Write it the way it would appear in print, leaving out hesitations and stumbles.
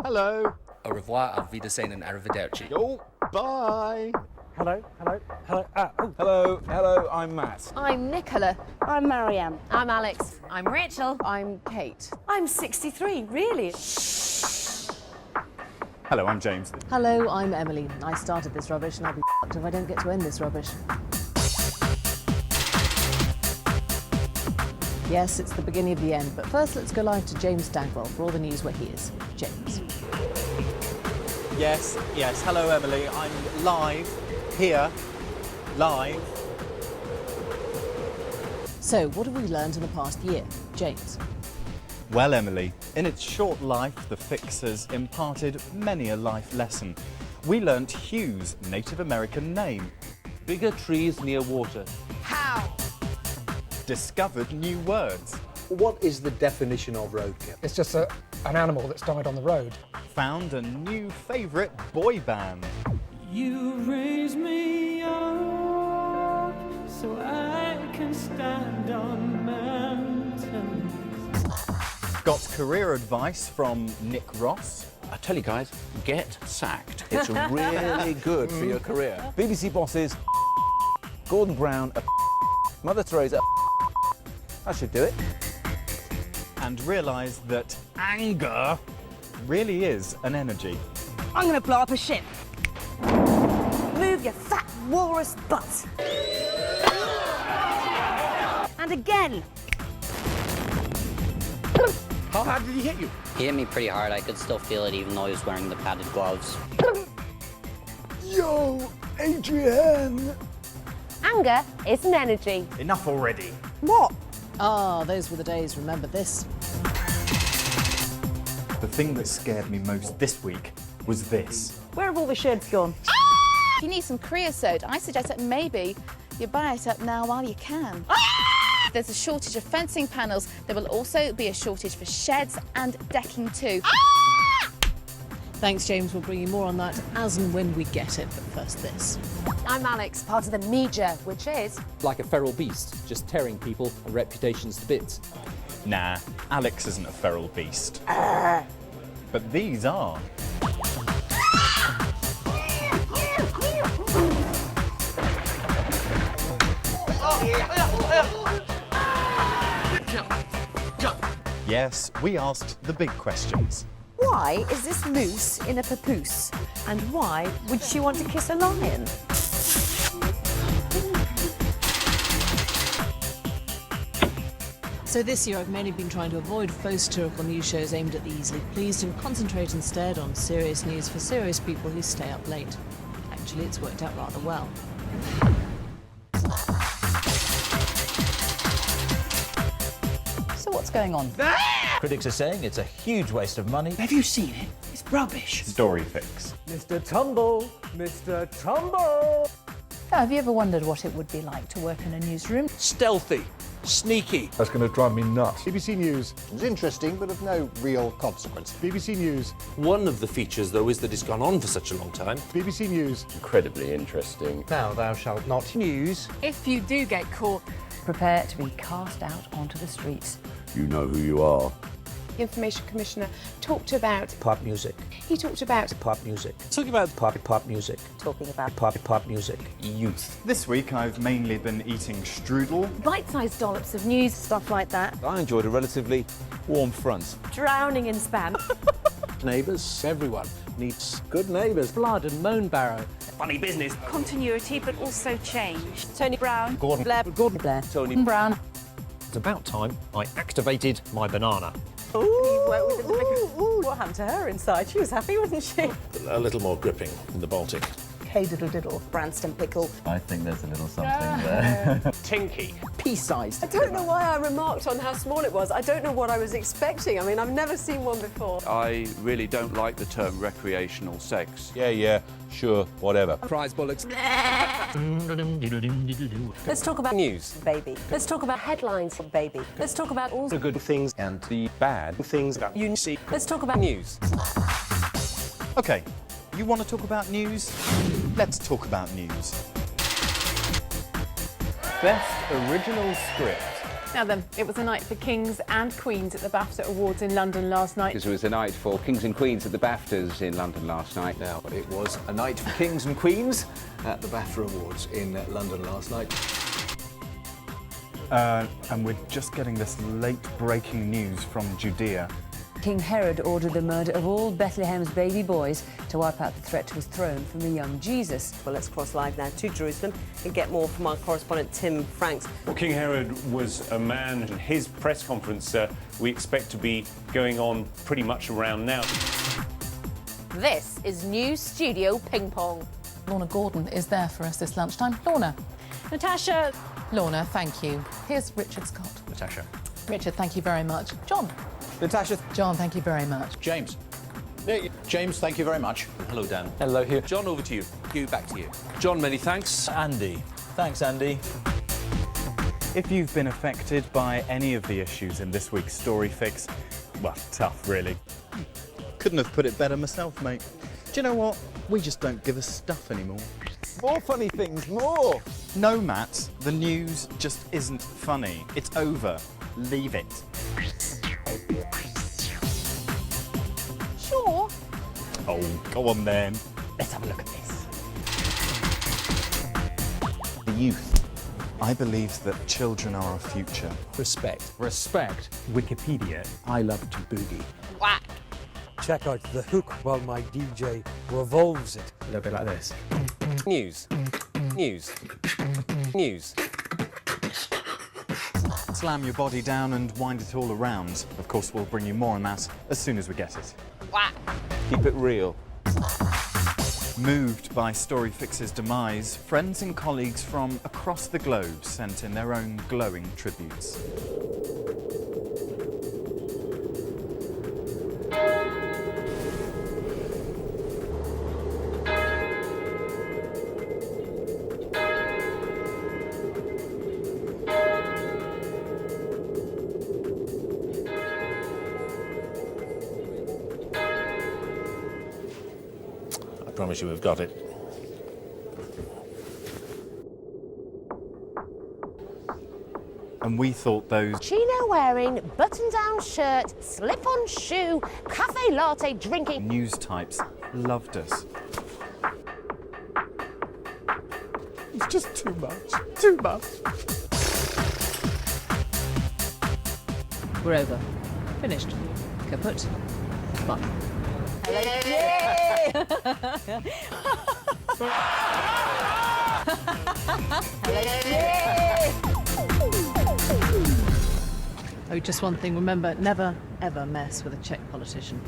Hello. Au revoir, auf Wiedersehen and arrivederci. Oh, bye. Hello. Hello, I'm Matt. I'm Nicola. I'm Marianne. I'm Alex. I'm Rachel. I'm Kate. I'm 63, really. Hello, I'm James. Hello, I'm Emily. I started this rubbish and I'll be f***ed if I don't get to end this rubbish. Yes, it's the beginning of the end, but first let's go live to James Stagwell for all the news where he is. James. Yes. Hello, Emily. I'm live here. Live. So, what have we learned in the past year? James. Well, Emily, in its short life, the Fix has imparted many a life lesson. We learnt Hugh's Native American name. Bigger trees near water. How? Discovered new words. What is the definition of roadkill? It's just an animal that's died on the road. Found a new favourite boy band. You raise me up so I can stand on mountains. Got career advice from Nick Ross. I tell you guys, get sacked. It's really good for your career. BBC bosses, Gordon Brown, Mother Teresa. I should do it. And realised that anger really is an energy. I'm going to blow up a ship. Move your fat walrus butt. And again. How hard did he hit you? He hit me pretty hard. I could still feel it even though he was wearing the padded gloves. Yo, Adrienne! Anger is an energy. Enough already. What? Ah, those were the days, remember this. The thing that scared me most this week was this. Where have all the sheds gone? If you need some creosote, I suggest that maybe you buy it up now while you can. There's a shortage of fencing panels. There will also be a shortage for sheds and decking too. Thanks, James. We'll bring you more on that as and when we get it. But first, this. I'm Alex, part of the media, which is... Like a feral beast, just tearing people and reputations to bits. Nah, Alex isn't a feral beast. But these are. Yes, we asked the big questions. Why is this moose in a papoose? And why would she want to kiss a lion? So this year I've mainly been trying to avoid faux satirical news shows aimed at the easily pleased and concentrate instead on serious news for serious people who stay up late. Actually, it's worked out rather well. So what's going on? Critics are saying it's a huge waste of money. Have you seen it? It's rubbish. Storyfix. Mr. Tumble! Mr. Tumble! Now, have you ever wondered what it would be like to work in a newsroom? Stealthy, sneaky. That's going to drive me nuts. BBC News. It's interesting, but of no real consequence. BBC News. One of the features, though, is that it's gone on for such a long time. BBC News. Incredibly interesting. Now thou shalt not. News. If you do get caught, Prepare to be cast out onto the streets. You know who you are. the Information Commissioner talked about Pop music. He talked about Pop music. Talking about Pop music. talking about Pop music. youth. This week I've mainly been eating strudel. bite-sized dollops of news, stuff like that. I enjoyed a relatively warm front. Drowning in spam. Neighbours, everyone needs good neighbours. Blood and moan barrow. Funny business. Continuity, but also change. Tony Brown. Gordon Blair. Tony Brown. It's about time I activated my banana. What happened to her inside? She was happy, wasn't she? A little more gripping in the Baltic. Hey diddle diddle. Branston pickle. I think there's a little something there. Tinky. Pea-sized. I don't know why I remarked on how small it was. I don't know what I was expecting. I mean, I've never seen one before. I really don't like the term recreational sex. Yeah, sure, whatever. Prize bullocks. Let's talk about News. baby. Let's talk about headlines of baby. Let's talk about all The good things and the bad things that you see. Let's talk about News. Okay, you want to talk about news? Let's talk about news. Best original script. Now then, it was a night for kings and queens at the BAFTA Awards in London last night. Because it was a night for kings and queens at the BAFTAs in London last night. Now, it was a night for kings and queens at the BAFTA Awards in London last night. And we're just getting this late-breaking news from Judea. King Herod ordered the murder of all Bethlehem's baby boys to wipe out the threat to his throne from the young Jesus. Well, let's cross live now to Jerusalem and get more from our correspondent Tim Franks. Well, King Herod was a man, and his press conference we expect to be going on pretty much around now. This is News Studio Ping Pong. Lorna Gordon is there for us this lunchtime. Lorna. Natasha. Lorna, thank you. Here's Richard Scott. Natasha. Richard, thank you very much. John. Natasha. John, thank you very much. James. James, thank you very much. Hello, Dan. Hello, Hugh. John, over to you. Hugh, back to you. John, many thanks. Andy. Thanks, Andy. If you've been affected by any of the issues in this week's Storyfix, well, tough, really. Couldn't have put it better myself, mate. Do you know what? We just don't give a stuff anymore. More funny things, more! No, Matt, the news just isn't funny. It's over. Leave it. Sure. Oh, go on then. Let's have a look at this. The youth. I believe that children are our future. Respect. Respect. Wikipedia. I love to boogie. Whack. Check out the hook while my DJ revolves it. A little bit like this. News. News. News. Slam your body down and wind it all around. Of course, we'll bring you more on that as soon as we get it. Whack. Keep it real. Moved by Storyfix's demise, friends and colleagues from across the globe sent in their own glowing tributes. I promise you we've got it. And we thought those Chino wearing, button-down shirt, slip-on shoe, cafe latte drinking. news types loved us. It's just too much. Too much. We're over. Finished. Kaput. Bye. Oh, just one thing. Remember, never, ever mess with a Czech politician.